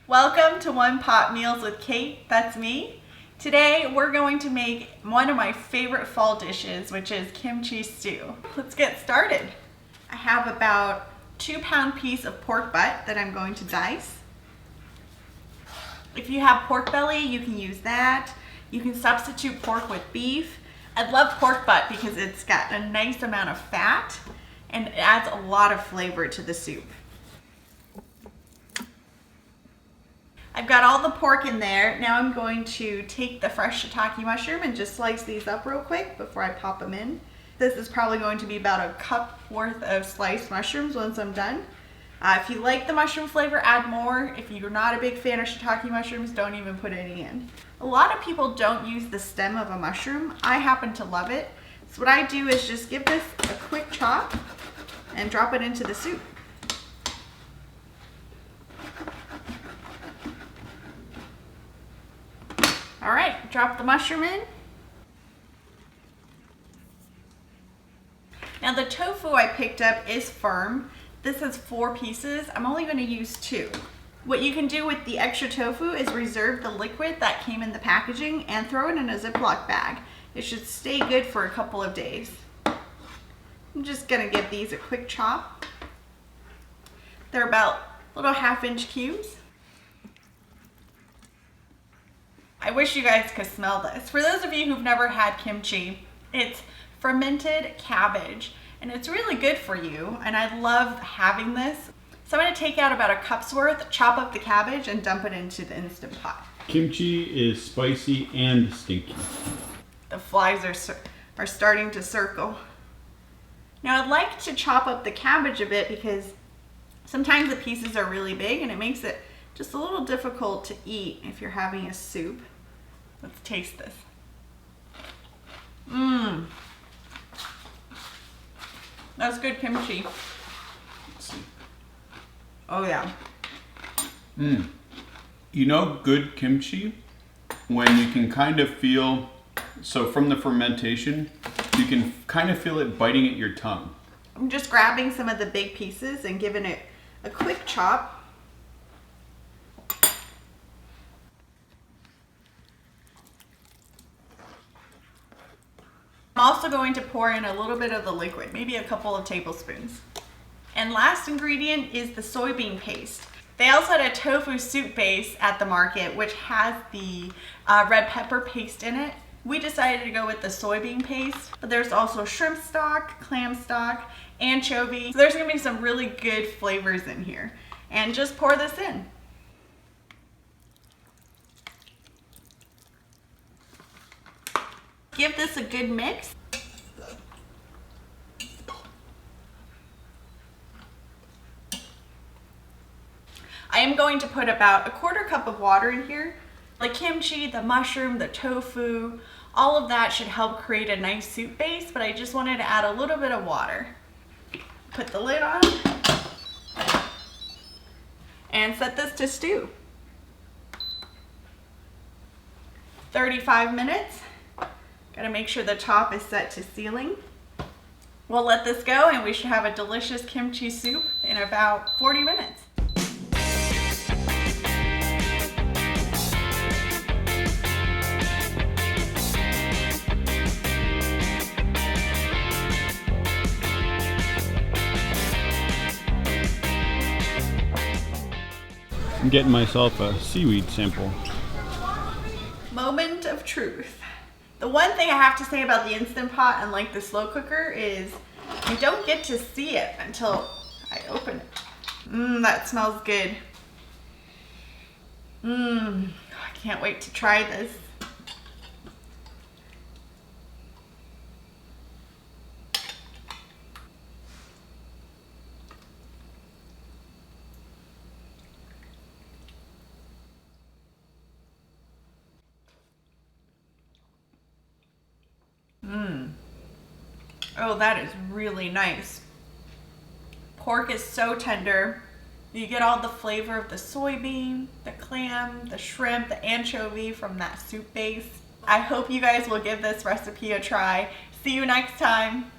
Welcome to One Pot Meals with Kate, that's me. Today we're going to make one of my favorite fall dishes, which is kimchi stew. Let's get started. I have about 2-pound piece of pork butt that I'm going to dice. If you have pork belly, you can use that. You can substitute pork with beef. I love pork butt because it's got a nice amount of fat and it adds a lot of flavor to the soup. I've got all the pork in there. Now I'm going to take the fresh shiitake mushroom and just slice these up real quick before I pop them in. This is probably going to be about a cup worth of sliced mushrooms once I'm done. If you like the mushroom flavor, add more. If you're not a big fan of shiitake mushrooms, don't even put any in. A lot of people don't use the stem of a mushroom. I happen to love it. So what I do is just give this a quick chop and drop it into the soup. All right, drop the mushroom in. Now the tofu I picked up is firm. This is 4 pieces. I'm only going to use 2. What you can do with the extra tofu is reserve the liquid that came in the packaging and throw it in a Ziploc bag. It should stay good for a couple of days. I'm just going to give these a quick chop. They're about little 1/2-inch cubes. I wish you guys could smell this. For those of you who've never had kimchi, it's fermented cabbage and it's really good for you, and I love having this. So I'm going to take out about a cup's worth, chop up the cabbage and dump it into the Instant Pot. Kimchi is spicy and stinky. The flies are starting to circle. Now I'd like to chop up the cabbage a bit because sometimes the pieces are really big and it makes it just a little difficult to eat if you're having a soup. Let's taste this. That's good kimchi. Let's see. Oh yeah. You know good kimchi when you can kind of feel, so from the fermentation, you can kind of feel it biting at your tongue. I'm just grabbing some of the big pieces and giving it a quick chop. I'm also going to pour in a little bit of the liquid, maybe a couple of tablespoons. And last ingredient is the soybean paste. They also had a tofu soup base at the market, which has the red pepper paste in it. We decided to go with the soybean paste, but there's also shrimp stock, clam stock, anchovy. So there's gonna be some really good flavors in here. And just pour this in. Give this a good mix. I am going to put about a 1/4 cup of water in here. The kimchi, the mushroom, the tofu, all of that should help create a nice soup base, but I just wanted to add a little bit of water. Put the lid on and set this to stew. 35 minutes. Gotta make sure the top is set to sealing. We'll let this go and we should have a delicious kimchi soup in about 40 minutes. I'm getting myself a seaweed sample. Moment of truth. The one thing I have to say about the Instant Pot, unlike the slow cooker, is you don't get to see it until I open it. That smells good. I can't wait to try this. Oh, that is really nice. Pork is so tender. You get all the flavor of the soybean, the clam, the shrimp, the anchovy from that soup base. I hope you guys will give this recipe a try. See you next time.